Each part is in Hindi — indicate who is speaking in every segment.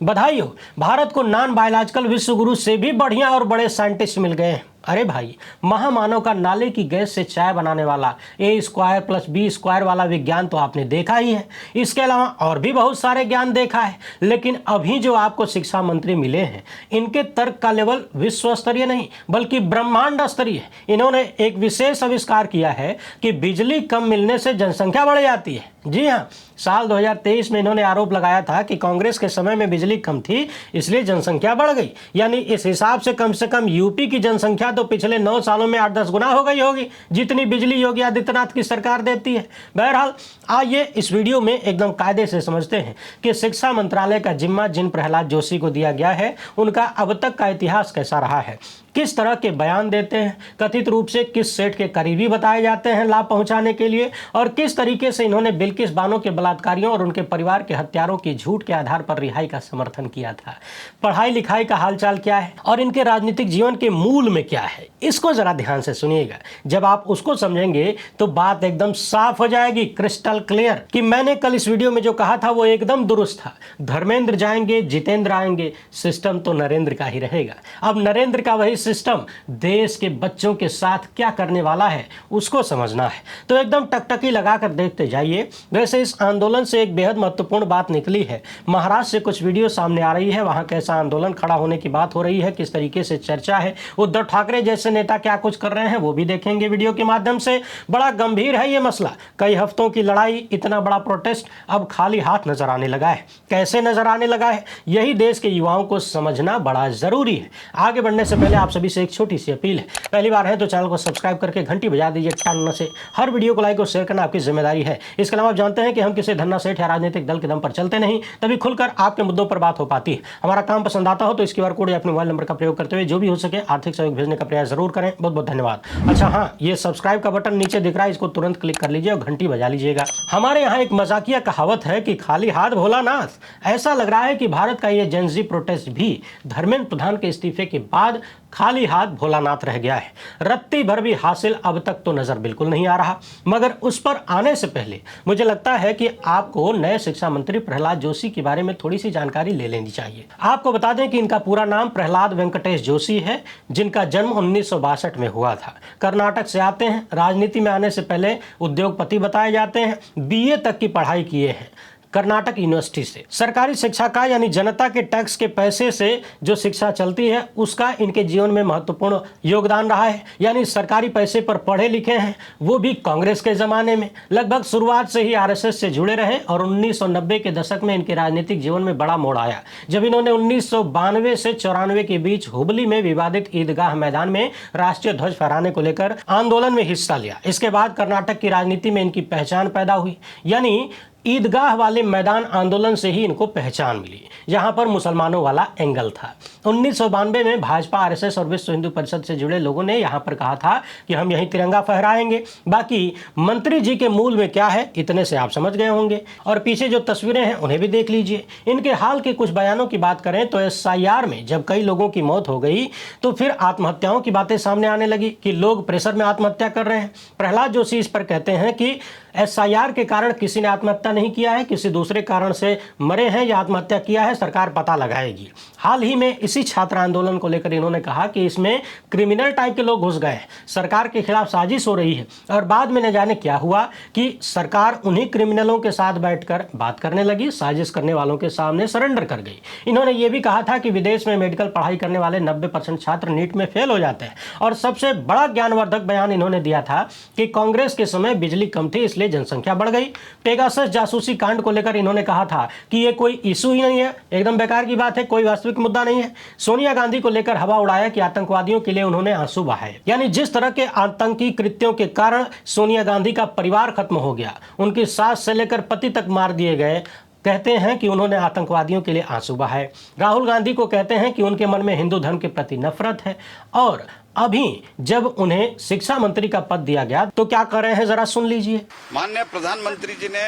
Speaker 1: बधाई हो, भारत को नॉन बायोलॉजिकल विश्व गुरु से भी बढ़िया और बड़े साइंटिस्ट मिल गए हैं। अरे भाई, महामानव का नाले की गैस से चाय बनाने वाला A² + B² वाला विज्ञान तो आपने देखा ही है। इसके अलावा और भी बहुत सारे ज्ञान देखा है, लेकिन अभी जो आपको शिक्षा मंत्री मिले हैं, इनके तर्क का लेवल विश्व स्तरीय नहीं बल्कि ब्रह्मांड स्तरीय है। इन्होंने एक विशेष आविष्कार किया है कि बिजली कम मिलने से जनसंख्या बढ़ जाती है। जी हाँ, साल 2023 में इन्होंने आरोप लगाया था कि कांग्रेस के समय में बिजली कम थी, इसलिए जनसंख्या बढ़ गई। यानी इस हिसाब से कम यूपी की जनसंख्या तो पिछले 9 सालों में 8-10 गुना हो गई होगी, जितनी बिजली योगी आदित्यनाथ की सरकार देती है। बहरहाल, आइए इस वीडियो में एकदम कायदे से समझते हैं कि शिक्षा मंत्रालय का जिम्मा जिन प्रहलाद जोशी को दिया गया है, उनका अब तक का इतिहास कैसा रहा है, किस तरह के बयान देते हैं, कथित रूप से किस सेठ के करीबी बताए जाते हैं लाभ पहुंचाने के लिए, और किस तरीके से इन्होंने बिल्किस बानो के बलात्कारियों और उनके परिवार के हत्यारों की झूठ के आधार पर रिहाई का समर्थन किया था। पढ़ाई लिखाई का हालचाल क्या है और इनके राजनीतिक जीवन के मूल में क्या है, इसको जरा ध्यान से सुनिएगा। जब आप उसको समझेंगे तो बात एकदम साफ हो जाएगी, क्रिस्टल क्लियर, कि मैंने कल इस वीडियो में जो कहा था वो एकदम दुरुस्त था। धर्मेंद्र जाएंगे, जितेंद्र आएंगे, सिस्टम तो नरेंद्र का ही रहेगा। अब नरेंद्र का वही सिस्टम देश के बच्चों के साथ क्या करने वाला है, उसको समझना है तो एकदम टकटकी लगाकर देखते जाइए। वैसे इस आंदोलन से एक बेहद महत्वपूर्ण बात निकली है। महाराष्ट्र से कुछ वीडियो सामने आ रही है, वहां कैसा आंदोलन खड़ा होने की बात हो रही है, किस तरीके से चर्चा है, उद्धव ठाकरे जैसे नेता क्या कुछ कर रहे हैं वो भी देखेंगे वीडियो के माध्यम से। बड़ा गंभीर है ये मसला, कई हफ्तों की लड़ाई, इतना बड़ा प्रोटेस्ट अब खाली हाथ नजर आने लगा है। कैसे नजर आने लगा है, यही देश के युवाओं को समझना बड़ा जरूरी है। आगे बढ़ने से पहले आप सभी से एक छोटी सी अपील है, पहली बार है तो चैनल को सब्सक्राइब करके घंटी बजा दीजिए टन से। हर वीडियो को लाइक और शेयर करना आपकी जिम्मेदारी है। इसके अलावा आप जानते हैं कि हम किसी धन्ना सेठ या राजनीतिक दल के दम पर चलते नहीं, तभी खुलकर आपके मुद्दों पर बात हो पाती है। हमारा काम पसंद आता हो तो इस QR कोड या अपने मोबाइल नंबर का प्रयोग करते हुए जो भी हो सके आर्थिक सहयोग भेजने का प्रयास जरूर करें। बहुत बहुत धन्यवाद। अच्छा हाँ, ये सब्सक्राइब का बटन नीचे दिख रहा है, इसको तुरंत क्लिक कर लीजिए और घंटी बजा लीजिएगा। हमारे यहाँ एक मजाकिया कहावत है कि खाली हाथ भोलानाथ। ऐसा लग रहा है कि भारत का ये जेन ज़ी प्रोटेस्ट भी धर्मेंद्र प्रधान के इस्तीफे के बाद खाली हाथ भोलानाथ रह गया है। रत्ती भर भी हासिल अब तक तो नजर बिल्कुल नहीं आ रहा, मगर उस पर आने से पहले मुझे लगता है कि आपको नए शिक्षा मंत्री प्रहलाद जोशी के बारे में थोड़ी सी जानकारी ले लेनी चाहिए। आपको बता दें कि इनका पूरा नाम प्रहलाद वेंकटेश जोशी है, जिनका जन्म 1962 में हुआ था। कर्नाटक से आते हैं, राजनीति में आने से पहले उद्योगपति बताए जाते हैं, BA तक की पढ़ाई किए हैं कर्नाटक यूनिवर्सिटी से। सरकारी शिक्षा का यानी जनता के टैक्स के पैसे से जो शिक्षा चलती है उसका इनके जीवन में महत्वपूर्ण योगदान रहा है। यानी सरकारी पैसे पर पढ़े लिखे हैं, वो भी कांग्रेस के जमाने में। लगभग शुरुआत से ही RSS से जुड़े रहे और 1990 के दशक में इनके राजनीतिक जीवन में बड़ा मोड़ आया, जब इन्होंने 1992 से 94 के बीच हुबली में विवादित ईदगाह मैदान में राष्ट्रीय ध्वज फहराने को लेकर आंदोलन में हिस्सा लिया। इसके बाद कर्नाटक की राजनीति में इनकी पहचान पैदा हुई, यानी ईदगाह वाले मैदान आंदोलन से ही इनको पहचान मिली, जहां पर मुसलमानों वाला एंगल था। 1992 में भाजपा, RSS और विश्व हिंदू परिषद से जुड़े लोगों ने यहां पर कहा था कि हम यहीं तिरंगा फहराएंगे। बाकी मंत्री जी के मूल में क्या है, इतने से आप समझ गए होंगे। और पीछे जो तस्वीरें हैं उन्हें भी देख लीजिए। इनके हाल के कुछ बयानों की बात करें तो SIR में जब कई लोगों की मौत हो गई तो फिर आत्महत्याओं की बातें सामने आने लगी कि लोग प्रेशर में आत्महत्या कर रहे हैं। प्रहलाद जोशी इस पर कहते हैं कि SIR के कारण किसी ने आत्महत्या नहीं किया है, किसी दूसरे कारण से मरे हैं या आत्महत्या किया है, सरकार पता लगाएगी। हाल ही में इसी छात्र आंदोलन को लेकर इन्होंने कहा कि इसमें क्रिमिनल टाइप के लोग घुस गए हैं, सरकार के खिलाफ साजिश हो रही है। और बाद में न जाने क्या हुआ कि सरकार उन्हीं क्रिमिनलों के साथ बैठकर बात करने लगी, साजिश करने वालों के सामने सरेंडर कर गई। इन्होंने ये भी कहा था कि विदेश में मेडिकल पढ़ाई करने वाले 90% छात्र नीट में फेल हो जाते हैं। और सबसे बड़ा ज्ञानवर्धक बयान इन्होंने दिया था कि कांग्रेस के समय बिजली कम थी इसलिए जनसंख्या बढ़ गई। पेगासस जासूसी कांड को लेकर इन्होंने कहा था कि ये कोई इशू ही नहीं है, एकदम बेकार की बात है, कोई वास्तविक मुद्दा नहीं है। सोनिया गांधी को लेकर हवा उड़ाया कि आतंकवादियों के लिए उन्होंने आंसू बहाए। यानी जिस तरह के आतंकी कृत्यों के कारण सोनिया गांधी का परिवार खत्म हो गया, उनकी सास से लेकर पति तक मार दिए गए, कहते हैं कि उन्होंने आतंकवादियों के लिए आंसू बहाए। राहुल गांधी को कहते हैं कि उनके मन में हिंदू धर्म के प्रति नफरत है। और अभी जब उन्हें शिक्षा मंत्री का पद दिया गया तो क्या कर रहे हैं, जरा सुन लीजिए।
Speaker 2: माननीय प्रधानमंत्री जी ने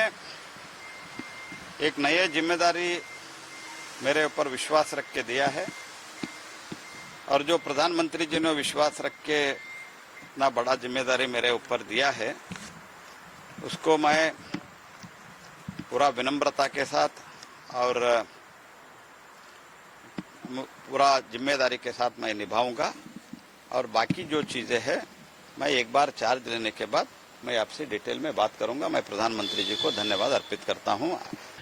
Speaker 2: एक नई जिम्मेदारी मेरे ऊपर विश्वास रख के दिया है, और जो प्रधानमंत्री जी ने विश्वास रख के इतना बड़ा जिम्मेदारी मेरे ऊपर दिया है, उसको मैं पूरा विनम्रता के साथ और पूरा जिम्मेदारी के साथ मैं निभाऊंगा और बाकी जो चीज़ें हैं मैं एक बार चार्ज लेने के बाद मैं आपसे डिटेल में बात करूंगा। मैं प्रधानमंत्री जी को धन्यवाद अर्पित करता हूं।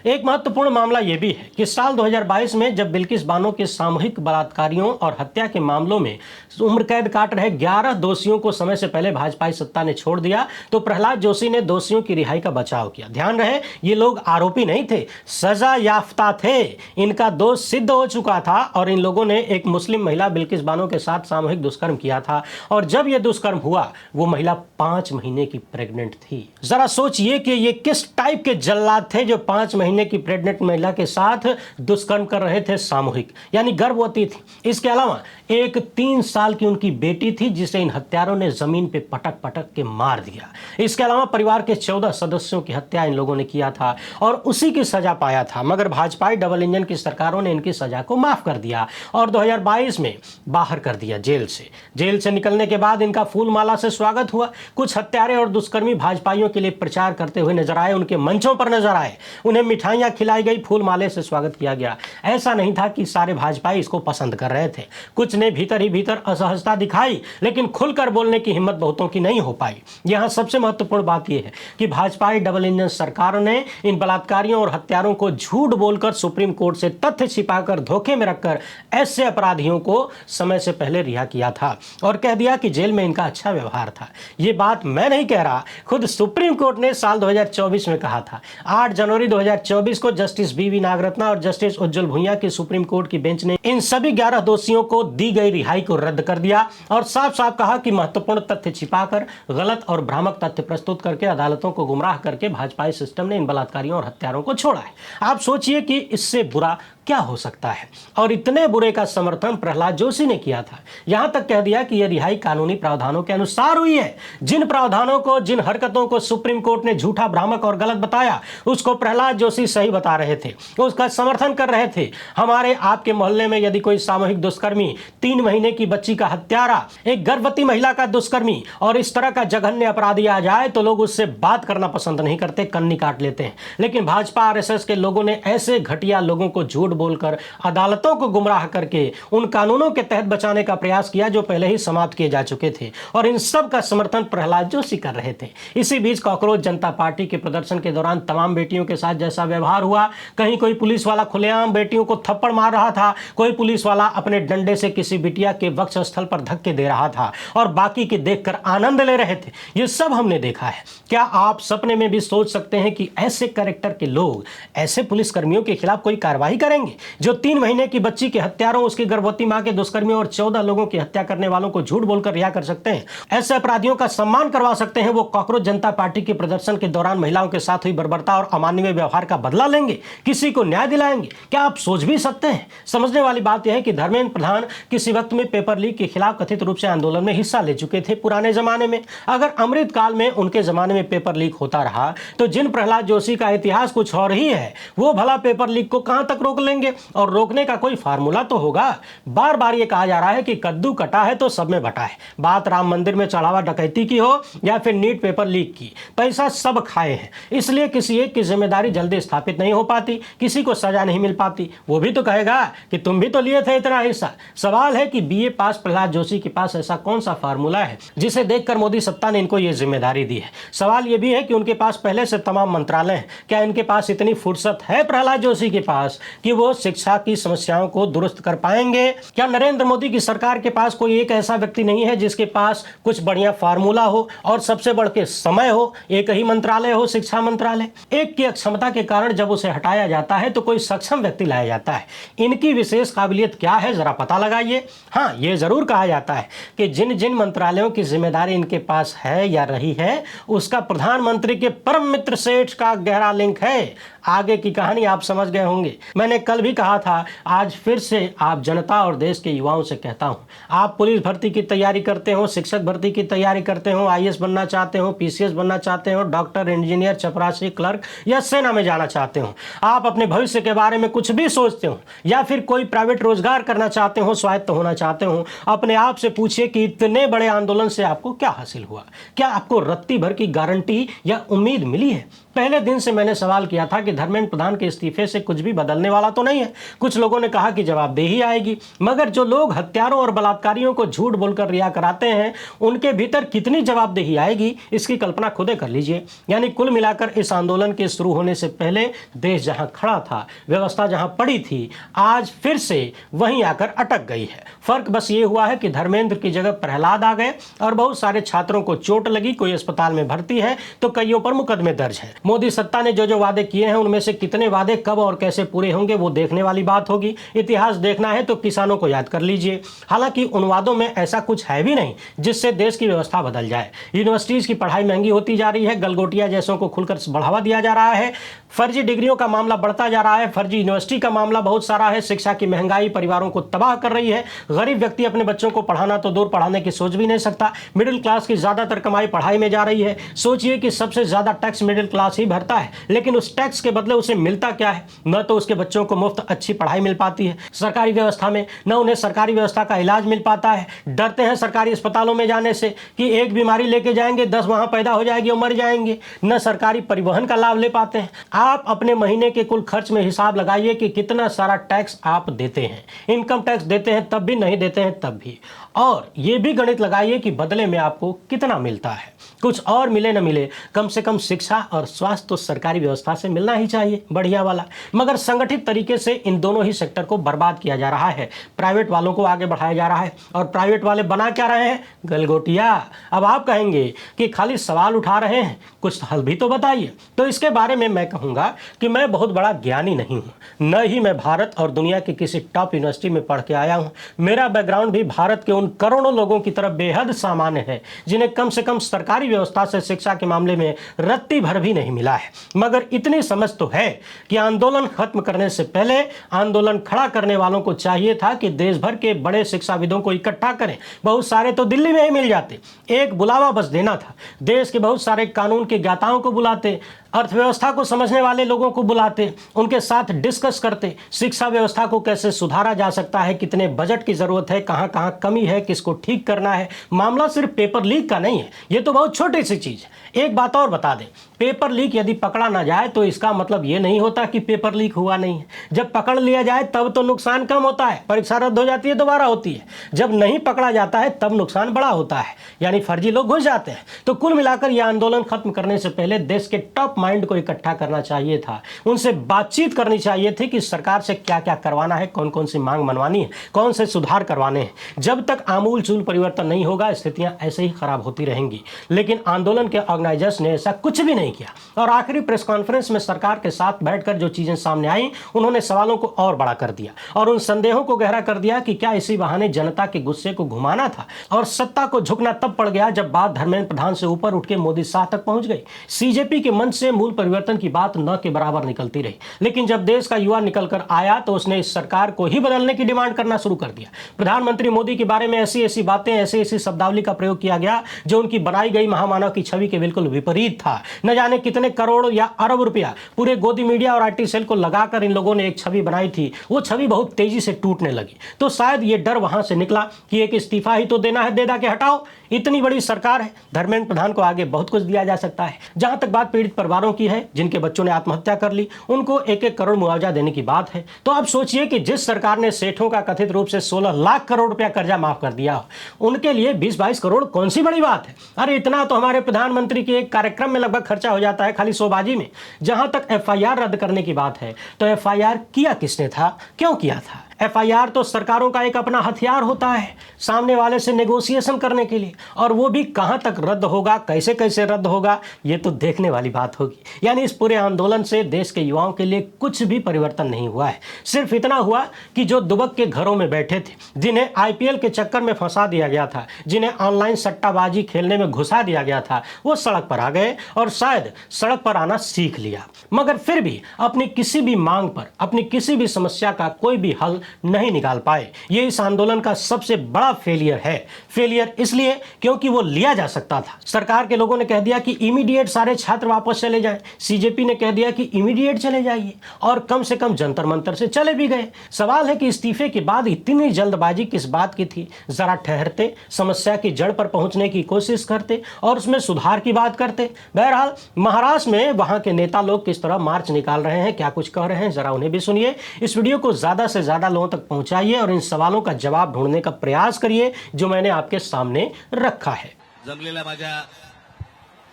Speaker 1: एक महत्वपूर्ण मामला यह भी है कि साल 2022 में जब बिल्किस बानो के सामूहिक बलात्कारियों और हत्या के मामलों में उम्र कैद काट रहे 11 दोषियों को समय से पहले भाजपाई सत्ता ने छोड़ दिया तो प्रहलाद जोशी ने दोषियों की रिहाई का बचाव किया। ध्यान रहे, ये लोग आरोपी नहीं थे, सजा याफ्ता थे। इनका दोष सिद्ध हो चुका था और इन लोगों ने एक मुस्लिम महिला बिल्किस बानो के साथ सामूहिक दुष्कर्म किया था और जब यह दुष्कर्म हुआ वो महिला 5 महीने की प्रेग्नेंट थी। जरा सोचिए कि ये किस टाइप के जल्लाद थे जो 5 महीने की प्रेग्नेंट महिला के साथ दुष्कर्म कर रहे थे सामूहिक, यानी गर्भवती थी। इसके अलावा एक 3 साल की उनकी बेटी थी जिसे इन हत्यारों ने जमीन पे पटक पटक के मार दिया। इसके अलावा परिवार के 14 सदस्यों की हत्या इन लोगों ने किया था और उसी की सजा पाया था, मगर भाजपाई डबल इंजन की सरकारों ने इनकी सजा को माफ कर दिया और 2022 में बाहर कर दिया जेल से। जेल से निकलने के बाद इनका फूलमाला से स्वागत हुआ। कुछ हत्यारे और दुष्कर्मी भाजपाइयों के लिए प्रचार करते हुए नजर आए, उनके मंचों पर नजर आए, उन्हें मिठाइयां खिलाई गई, फूलमाले से स्वागत किया गया। ऐसा नहीं था कि सारे भाजपाई इसको पसंद कर रहे थे, कुछ ने भीतर ही भीतर असहजता दिखाई, लेकिन खुलकर बोलने की हिम्मत बहुतों की नहीं हो पाई। यहां सबसे महत्वपूर्ण बात यह है कि भाजपाई डबल इंजन सरकार ने इन बलात्कारियों और हत्यारों को झूठ बोलकर सुप्रीम कोर्ट से तथ्य छिपाकर धोखे में रखकर ऐसे अपराधियों को समय से पहले रिहा किया था और कह दिया कि जेल में इनका अच्छा व्यवहार था। यह बात मैं नहीं कह रहा, खुद सुप्रीम कोर्ट ने साल 2024 में कहा था। 8 जनवरी 2024 को जस्टिस बीवी नागरत्ना और जस्टिस उज्जवल भुइयां की सुप्रीम कोर्ट की बेंच ने इन सभी 11 दोषियों को दी गई रिहाई को रद्द कर दिया और साफ साफ कहा कि महत्वपूर्ण तथ्य छिपाकर गलत और भ्रामक तथ्य प्रस्तुत करके अदालतों को गुमराह करके भाजपाई सिस्टम ने इन बलात्कारियों और हत्यारों को छोड़ा है। आप सोचिए कि इससे बुरा क्या हो सकता है। और इतने बुरे का समर्थन प्रहलाद जोशी ने किया था, यहां तक कह दिया कि यह रिहाई कानूनी प्रावधानों के अनुसार हुई है। जिन प्रावधानों को, जिन हरकतों को सुप्रीम कोर्ट ने झूठा, भ्रामक और गलत बताया उसको प्रहलाद जोशी सही बता रहे थे, उसका समर्थन कर रहे थे। हमारे आपके मोहल्ले में यदि कोई सामूहिक दुष्कर्मी, 3 महीने की बच्ची का हत्यारा, एक गर्भवती महिला का दुष्कर्मी और इस तरह का जघन्य अपराधी आ जाए तो लोग उससे बात करना पसंद नहीं करते, कन्नी काट लेते हैं। लेकिन भाजपा आरएसएस के लोगों ने ऐसे घटिया लोगों को झूठ बोलकर अदालतों को गुमराह करके उन कानूनों के तहत बचाने का प्रयास किया जो पहले ही समाप्त किए जा चुके थे और इन सब का समर्थन प्रहलाद जोशी कर रहे थे। इसी बीच कॉकरोच जनता पार्टी के प्रदर्शन के दौरान तमाम बेटियों के साथ जैसा व्यवहार हुआ, कहीं कोई पुलिस वाला खुलेआम बेटियों को थप्पड़ मार रहा था, कोई पुलिस वाला अपने डंडे से किसी बिटिया के वक्षस्थल पर धक्के दे रहा था और बाकी के देखकर आनंद ले रहे थे, ये सब हमने देखा है। क्या आप सपने में भी सोच सकते हैं कि ऐसे कैरेक्टर के लोग ऐसे पुलिसकर्मियों के खिलाफ कोई कार्रवाई करेंगे जो 3 महीने की बच्ची के हत्यारों, उसकी गर्भवती मां के दुष्कर्मियों और 14 लोगों की हत्या करने वालों को झूठ बोलकर रिहा कर सकते हैं, ऐसे अपराधियों का सम्मान करवा सकते हैं? वो कॉकरोच जनता पार्टी के प्रदर्शन के दौरान महिलाओं के साथ हुई बर्बरता और अमानवीय व्यवहार का बदला लेंगे, किसी को न्याय दिलाएंगे? क्या आप सोच भी सकते हैं? समझने वाली बात यह है कि धर्मेंद्र प्रधान किसी वक्त में पेपर लीक के खिलाफ कथित रूप से आंदोलन में हिस्सा ले चुके थे पुराने जमाने में। अगर अमृत काल में उनके जमाने में पेपर लीक होता रहा तो जिन प्रहलाद जोशी का इतिहास कुछ और ही है, वो भला पेपर लीक को कहां तक रोक लेंगे? और रोकने का कोई फार्मूला तो होगा। बार बार ये कहा जा रहा है कि कद्दू कटा है तो सब में बटा है। बात राम मंदिर में चढ़ावा डकैती की हो या फिर नीट पेपर लीक की, पैसा सब खाए हैं, इसलिए किसी एक की जिम्मेदारी जल्दी स्थापित नहीं हो पाती, किसी को सजा नहीं मिल पाती। वो भी तो कहेगा कि तुम भी तो लिए थे इतना हिस्सा। सवाल है कि बीए पास प्रहलाद जोशी के पास ऐसा कौन सा फार्मूला है जिसे देखकर मोदी सत्ता ने इनको ये जिम्मेदारी दी है। सवाल ये भी है कि उनके पास पहले से तमाम मंत्रालय हैं, क्या इनके पास इतनी फुर्सत है प्रहलाद जोशी के पास कि वो शिक्षा की समस्याओं को दुरुस्त कर पाएंगे? क्या नरेंद्र मोदी की सरकार के पास कोई एक ऐसा व्यक्ति नहीं है जिसके पास कुछ बढ़िया फार्मूला हो और सबसे बढ़ के समय हो, एक ही मंत्रालय हो, शिक्षा मंत्रालय? एक की अक्षमता के कारण जब उसे हटाया जाता है तो कोई सक्षम व्यक्ति लाया जाता है। इनकी विशेष काबिलियत क्या है, जरा पता लगाइए। हाँ, ये जरूर कहा जाता है कि जिन जिन मंत्रालयों की जिम्मेदारी इनके पास है या रही है उसका प्रधानमंत्री के परम मित्र सेठ का गहरा लिंक है। आगे की कहानी आप समझ गए होंगे। मैंने कल भी कहा था, आज फिर से आप जनता और देश के युवाओं से कहता हूं, आप पुलिस भर्ती की तैयारी करते हो, शिक्षक भर्ती की तैयारी करते हो, आईएएस बनना चाहते हो, पीसीएस बनना चाहते हो, डॉक्टर, इंजीनियर, चपरासी, क्लर्क या सेना में जाना चाहते हो, आप अपने भविष्य के बारे में कुछ भी सोचते हो या फिर कोई प्राइवेट रोजगार करना चाहते हो, स्वायत्त होना चाहते हो, अपने आप से पूछिए कि इतने बड़े आंदोलन से आपको क्या हासिल हुआ? क्या आपको रत्ती भर की गारंटी या उम्मीद मिली है? पहले दिन से मैंने सवाल किया था कि कि धर्मेंद्र प्रधान के इस्तीफे से कुछ भी बदलने वाला तो नहीं है। कुछ लोगों ने कहा कि जवाबदेही आएगी, मगर जो लोग हत्यारों और बलात्कारियों को झूठ बोलकर रिहा कराते हैं उनके भीतर कितनी जवाबदेही आएगी, इसकी कल्पना खुद कर लीजिए। यानी कुल मिलाकर इस आंदोलन के शुरू होने से पहले देश जहां खड़ा था, व्यवस्था जहां पड़ी थी, आज फिर से वहीं आकर अटक गई है। फर्क बस ये हुआ है कि धर्मेंद्र की जगह प्रहलाद आ गए और बहुत सारे छात्रों को चोट लगी, कोई अस्पताल में भर्ती है तो कईयों पर मुकदमे दर्ज है। मोदी सत्ता ने जो जो वादे किए हैं उनमें से कितने वादे कब और कैसे पूरे होंगे वो देखने वाली बात होगी। इतिहास देखना है तो किसानों को याद कर लीजिए। हालांकि उन वादों में ऐसा कुछ है भी नहीं जिससे देश की व्यवस्था बदल जाए। यूनिवर्सिटीज की पढ़ाई महंगी होती जा रही है, गलगोटिया जैसों को खुलकर बढ़ावा दिया जा रहा है, फर्जी डिग्रियों का मामला बढ़ता जा रहा है, फर्जी यूनिवर्सिटी का मामला बहुत सारा है, शिक्षा की महंगाई परिवारों को तबाह कर रही है। गरीब व्यक्ति अपने बच्चों को पढ़ाना तो दूर पढ़ाने की सोच भी नहीं सकता। मिडिल क्लास की ज्यादातर कमाई पढ़ाई में जा रही है। सोचिए कि सबसे ज्यादा टैक्स मिडिल क्लास ही भरता है, लेकिन उस टैक्स के बदले उसे मिलता क्या है? न तो उसके बच्चों को मुफ्त अच्छी पढ़ाई मिल पाती है सरकारी व्यवस्था में, न उन्हें सरकारी व्यवस्था का इलाज मिल पाता है। डरते हैं सरकारी अस्पतालों में जाने से कि एक बीमारी लेके जाएंगे 10 वहां पैदा हो जाएगी और मर जाएंगे। न सरकारी परिवहन का लाभ ले पाते हैं। आप अपने महीने के कुल खर्च में हिसाब लगाइए कि कितना सारा टैक्स आप देते हैं। इनकम टैक्स देते हैं तब भी, नहीं देते हैं तब भी। और ये भी गणित लगाइए कि बदले में आपको कितना मिलता है। कुछ और मिले न मिले, कम से कम शिक्षा और स्वास्थ्य तो सरकारी व्यवस्था से मिलना ही चाहिए, बढ़िया वाला। मगर संगठित तरीके से इन दोनों ही सेक्टर को बर्बाद किया जा रहा है। प्राइवेट वालों को आगे बढ़ाया जा रहा है और प्राइवेट वाले बना क्या रहे हैं? गलगोटिया। अब आप कहेंगे कि खाली सवाल उठा रहे हैं, कुछ हल भी तो बताइए। तो इसके बारे में मैं कहूँगा कि मैं बहुत बड़ा ज्ञानी नहीं हूँ, न ही मैं भारत और दुनिया की किसी टॉप यूनिवर्सिटी में पढ़ के आया हूँ। मेरा बैकग्राउंड भी भारत के उन करोड़ों लोगों की तरफ बेहद सामान्य है जिन्हें कम से कम सरकारी व्यवस्था से शिक्षा के मामले में रत्ती भर भी नहीं मिला है। मगर इतनी समझ तो है कि आंदोलन खत्म करने से पहले आंदोलन खड़ा करने वालों को चाहिए था कि देश भर के बड़े शिक्षाविदों को इकट्ठा करें। बहुत सारे तो दिल्ली में ही मिल जाते, एक बुलावा बस देना था। देश के बहुत सारे कानून के ज्ञाताओं को बुलाते, अर्थव्यवस्था को समझने वाले लोगों को बुलाते, उनके साथ डिस्कस करते, शिक्षा व्यवस्था को कैसे सुधारा जा सकता है, कितने बजट की जरूरत है, कहाँ कहाँ कमी है, किसको ठीक करना है। मामला सिर्फ पेपर लीक का नहीं है, ये तो बहुत छोटी सी चीज़ है। एक बात और बता दें, पेपर लीक यदि पकड़ा ना जाए तो इसका मतलब ये नहीं होता कि पेपर लीक हुआ नहीं है। जब पकड़ लिया जाए तब तो नुकसान कम होता है, परीक्षा रद्द हो जाती है, दोबारा होती है। जब नहीं पकड़ा जाता है तब नुकसान बड़ा होता है, यानी फर्जी लोग घुस जाते हैं। तो कुल मिलाकर यह आंदोलन खत्म करने से पहले देश के टॉप माइंड को इकट्ठा करना चाहिए था। उनसे बातचीत करनी चाहिए थी कि सरकार से क्या क्या करवाना है, कौन कौन सी मांग मनवानी है, कौन से सुधार करवाने हैं। जब तक आमूल चूल परिवर्तन नहीं होगा स्थितियां ऐसे ही खराब होती रहेंगी। लेकिन आंदोलन के ऑर्गेनाइजर्स ने ऐसा कुछ भी नहीं किया और आखिरी प्रेस कॉन्फ्रेंस में सरकार के साथ बैठकर जो चीजें सामने आई उन्होंने सवालों को और बड़ा कर दिया और उन संदेहों को गहरा कर दिया कि क्या इसी बहाने जनता के गुस्से को घुमाना था। और सत्ता को झुकना तब पड़ गया जब बात धर्मेंद्र प्रधान से ऊपर उठ के मोदी शाह तक पहुंच गई। सीजेपी के मंच से मूल परिवर्तन की बात न के बराबर निकलती रही, लेकिन जब देश का युवा निकलकर आया तो उसने इस सरकार को ही बदलने की डिमांड करना शुरू कर दिया। प्रधानमंत्री मोदी के बारे में ऐसी ऐसी बातें, ऐसी ऐसी शब्दावली का प्रयोग किया गया जो उनकी बनाई गई महामानव की छवि के बिल्कुल विपरीत था। न जाने कितने करोड़ या अरब रुपया पूरे गोदी मीडिया और आईटी सेल को लगाकर इन लोगों ने एक छवि बनाई थी। वो छवि बहुत तेजी से टूटने लगी। तो शायद ये डर वहां से निकला कि एक इस्तीफा ही तो देना है, दे दा के हटाओ, इतनी बड़ी सरकार है। धर्मेंद्र प्रधान को आगे बहुत कुछ दिया जा सकता है। जहां तक बात पीड़ित परिवारों की है जिनके बच्चों ने आत्महत्या कर ली, उनको 1-1 करोड़ मुआवजा देने की बात है। तो आप सोचिए कि जिस सरकार ने सेठों का कथित रूप से 16 लाख करोड़ रुपया कर्जा माफ कर दिया, उनके लिए 20-22 करोड़ कौन सी बड़ी बात है। अरे इतना तो हमारे प्रधानमंत्री के एक कार्यक्रम में लगभग खर्चा हो जाता है खाली शोबाजी में। जहां तक एफआईआर रद्द करने की बात है तो एफआईआर किया किसने था, क्यों किया था? एफआईआर तो सरकारों का एक अपना हथियार होता है सामने वाले से नेगोशिएशन करने के लिए, और वो भी कहां तक रद्द होगा, कैसे कैसे रद्द होगा, ये तो देखने वाली बात होगी। यानी इस पूरे आंदोलन से देश के युवाओं के लिए कुछ भी परिवर्तन नहीं हुआ है। सिर्फ इतना हुआ कि जो दुबक के घरों में बैठे थे, जिन्हें आईपीएल के चक्कर में फंसा दिया गया था, जिन्हें ऑनलाइन सट्टाबाजी खेलने में घुसा दिया गया था, वो सड़क पर आ गए और शायद सड़क पर आना सीख लिया। मगर फिर भी अपनी किसी भी मांग पर, अपनी किसी भी समस्या का कोई भी हल नहीं निकाल पाए। ये इस आंदोलन का सबसे बड़ा फेलियर है। फेलियर इसलिए क्योंकि वो लिया जा सकता था। सरकार के लोगों ने कह दिया कि इमीडिएट सारे छात्र वापस चले जाएं। सीजेपी ने कह दिया कि इमीडिएट चले जाइए, और कम से कम जंतर मंतर से चले भी गए। सवाल है कि इस्तीफे के बाद इतनी जल्दबाजी किस बात की थी? जरा ठहरते, समस्या की जड़ पर पहुंचने की कोशिश करते और उसमें सुधार की बात करते। बहरहाल महाराष्ट्र में वहां के नेता लोग किस तरह मार्च निकाल रहे हैं, क्या कुछ कह रहे हैं, जरा उन्हें भी सुनिए। इस वीडियो को ज्यादा से ज्यादा लोगों तक पहुंचाइए और इन सवालों का जवाब ढूंढने का प्रयास करिए जो मैंने आपके सामने रखा है।
Speaker 3: जमलेल्या माझ्या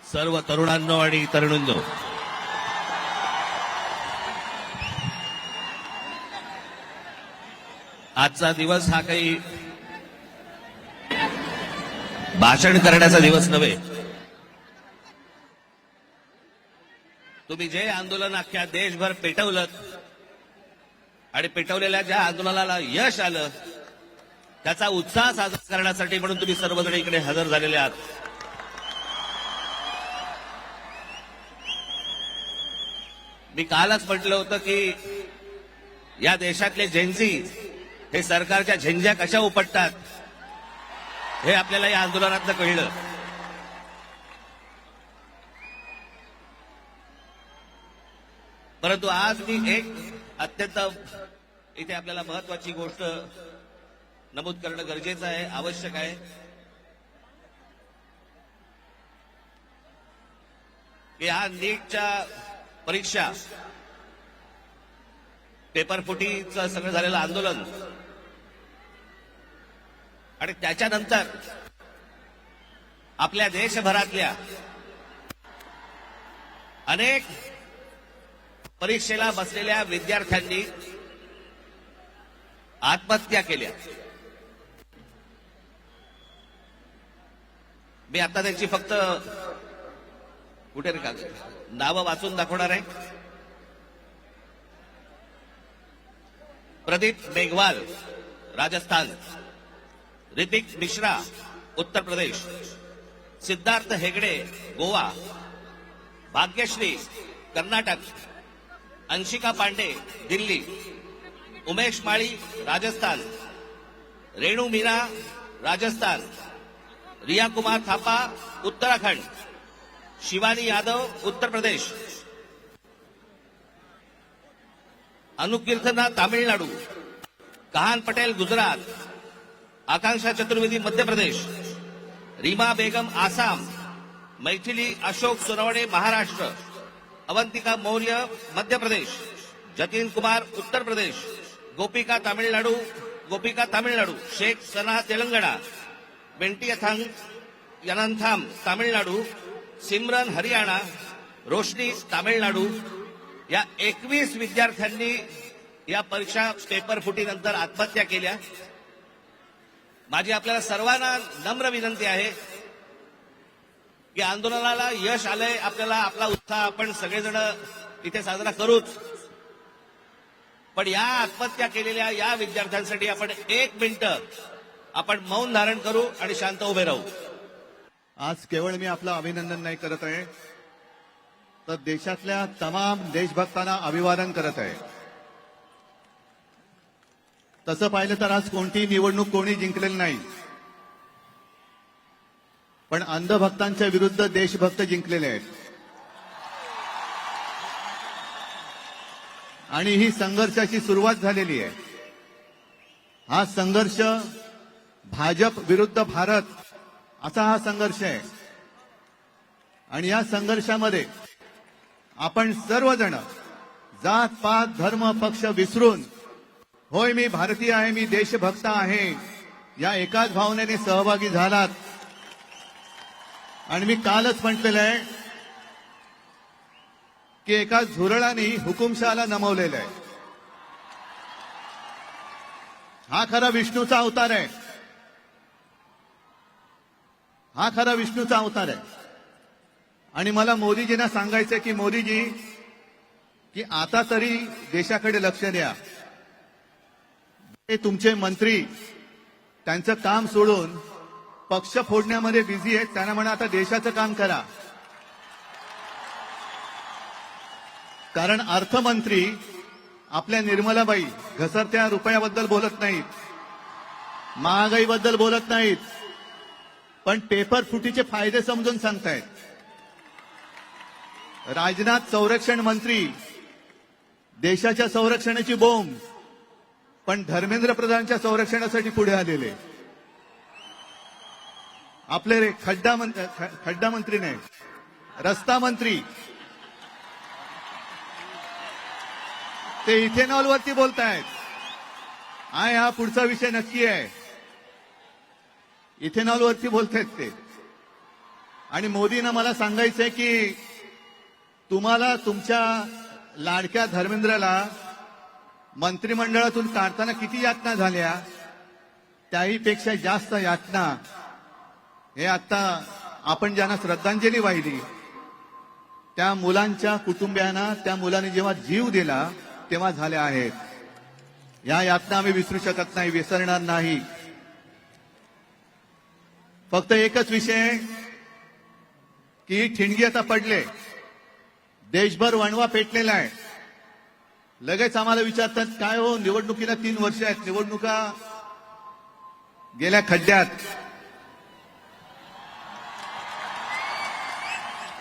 Speaker 3: सर्व तरुणांनो आणि तरुणींनो, आजचा दिवस हा काही भाषण करण्याचा दिवस नव्हे। तुम्ही जे आंदोलन अख्ख्या देशभर पेटवलं आणि पेटवलेल्या ज्या आंदोलनाला यश आलं त्याचा उत्साह साजरा करण्यासाठी म्हणून तुम्ही सर्वजण इकडे हजर झालेले आहात। मी कालच म्हटलं होतं की या देशातले जेन्झी हे सरकारच्या झेंझ्या कशा उपटतात हे आपल्याला या आंदोलनातनं कळलं। परंतु आज मी एक अत्यंत इथे आपल्याला महत्वाची गोष्ट नमूद करणं गरजेचं आहे, आवश्यक आहे की हा नीटच्या परीक्षा पेपर फुटीचं सगळं झालेलं आंदोलन आणि त्याच्यानंतर आपल्या देशभरातल्या अनेक परीक्षेला बसलेल्या विद्यार्थ्यांनी आत्महत्या केल्या। मी आता त्यांची फक्त कुठे का नावं वाचून दाखवणार आहे। प्रदीप मेघवाल राजस्थान, ऋतिक मिश्रा उत्तर प्रदेश, सिद्धार्थ हेगडे गोवा, भाग्यश्री कर्नाटक, अंशिका पांडे दिल्ली, उमेश माळी राजस्थान, रेणू मीना राजस्थान, रिया कुमार थापा उत्तराखंड, शिवानी यादव उत्तर प्रदेश, अनुकीर्तना तामिळनाडू, कहान पटेल गुजरात, आकांक्षा चतुर्वेदी मध्य प्रदेश, रीमा बेगम आसाम, मैथिली अशोक सोनवणे महाराष्ट्र, अवंतिका मौर्य मध्य प्रदेश, जतीन कुमार उत्तर प्रदेश, गोपिका तामिळनाडू, शेख सना तेलंगणा, बेंटी यनंथाम तामिळनाडू, सिमरन हरियाणा, रोशनी तामिळनाडू या 21 विद्यार्थ्यांनी या परीक्षा पेपर फुटीनंतर आत्महत्या केल्या। माझी आपल्याला सर्वांना नम्र विनंती आहे की आंदोलनाला यश आलंय, आपल्याला आपला उत्साह आपण सगळेजण इथे साजरा करूच, पण या आत्महत्या केलेल्या या विद्यार्थ्यांसाठी आपण 1 मिनिट आपण मौन धारण करू आणि शांत उभे राहू।
Speaker 4: आज केवळ मी आपलं अभिनंदन नाही करत आहे, तर देशातल्या तमाम देशभक्तांना अभिवादन करत आहे। तसं पाहिलं तर आज कोणतीही निवडणूक कोणी जिंकलेली नाही, पण अंधभक्तांच्या विरुद्ध देशभक्त जिंकलेले आहेत। आणि ही संघर्षाची सुरुवात झालेली आहे। हा संघर्ष भाजप विरुद्ध भारत असा हा संघर्ष आहे आणि या संघर्षामध्ये आपण सर्वजण जात पात धर्म पक्ष विसरून होय मी भारतीय आहे, मी देशभक्त आहे या एकाच भावनेने सहभागी झालात। आणि मी कालच म्हटलेलं आहे की एका झुरळाने हुकुमशहाला नमवलेलं आहे। हा खरा विष्णूचा अवतार आहे, हा खरा विष्णूचा अवतार आहे। आणि मला मोदीजींना सांगायचंय की मोदीजी की आता तरी देशाकडे लक्ष द्या। तुमचे मंत्री त्यांचं काम सोडून पक्ष फोडण्यामध्ये बिझी आहेत, त्यांना म्हणा आता देशाचं काम करा। कारण अर्थमंत्री आपल्या निर्मलाबाई घसरत्या रुपयाबद्दल बोलत नाहीत, महागाईबद्दल बोलत नाहीत, पण पेपर फुटीचे फायदे समजून सांगतायत. राजनाथ संरक्षण मंत्री, देशाच्या संरक्षणाची बोंब, पण धर्मेंद्र प्रधानच्या संरक्षणासाठी पुढे आलेले. आपले खड्डा मंत्री नाही, रस्ता मंत्री, ते इथेनॉलवरती बोलतायत. हा पुढचा विषय नक्की आहे. इथेनॉलवरती बोलतायत ते. आणि मोदींना मला सांगायचंय की तुम्हाला तुमच्या लाडक्या धर्मेंद्रला मंत्रिमंडळातून काढताना किती यातना झाल्या, त्याहीपेक्षा जास्त यातना हे आता आपण ज्यांना श्रद्धांजली वाहिली त्या मुलांच्या कुटुंबियांना, त्या मुलांनी जेव्हा जीव दिला तेव्हा झाल्या आहेत. या यातना आम्ही विसरू शकत नाही, विसरणार नाही. फक्त एकच विषय की ठिणगी आता पडले, देशभर वणवा पेटलेला आहे. लगेच आम्हाला विचारतात काय हो, निवडणुकीला 3 वर्ष आहेत, निवडणुका गेल्या खड्ड्यात.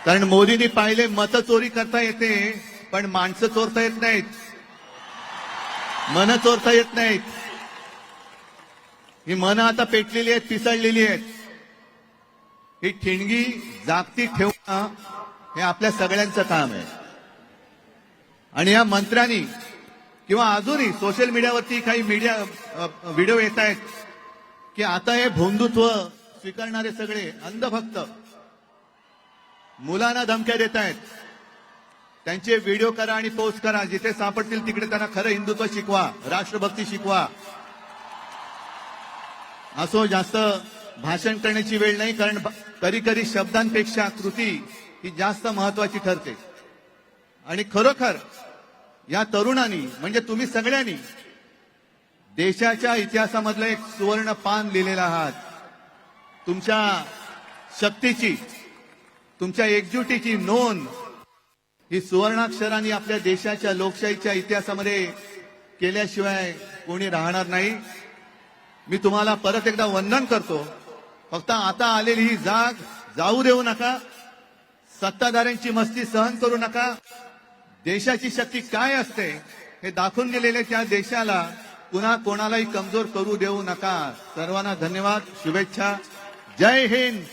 Speaker 4: कारण मोदींनी पाहिले मतं चोरी करता येते, पण माणसं चोरता येत नाहीत, मनं चोरता येत नाहीत. ही मनं आता पेटलेली आहेत, पिसळलेली आहेत. ही ठिणगी जागतिक ठेवणं हे आपल्या सगळ्यांचं काम आहे. आणि या मंत्र्यांनी किंवा अजूनही सोशल मीडियावरती काही व्हिडिओ येत आहेत की आता हे भोंदुत्व स्वीकारणारे सगळे अंधभक्त मुलांना धमक्या देत आहेत. त्यांचे व्हिडिओ करा आणि पोस्ट करा, जिथे सापडतील तिकडे त्यांना खरं हिंदुत्व शिकवा, राष्ट्रभक्ती शिकवा. असो, जास्त भाषण करण्याची वेळ नाही, कारण कधी कधी शब्दांपेक्षा कृती ही जास्त महत्वाची ठरते. आणि खरोखर या तरुणांनी म्हणजे तुम्ही सगळ्यांनी देशाच्या इतिहासामधलं एक सुवर्ण पान लिहिलेलं आहात. तुमच्या शक्तीची, तुमच्या एकजुटीची नोंद ही सुवर्णाक्षरांनी आपल्या देशाच्या लोकशाहीच्या इतिहासामध्ये केल्याशिवाय कोणी राहणार नाही. मी तुम्हाला परत एकदा वंदन करतो. फक्त आता आलेली ही जाग जाऊ देऊ नका, सत्ताधाऱ्यांची मस्ती सहन करू नका. देशाची शक्ती काय असते हे दाखवून दिलेले त्या देशाला पुन्हा कोणालाही कमजोर करू देऊ नका. सर्वांना धन्यवाद, शुभेच्छा. जय हिंद.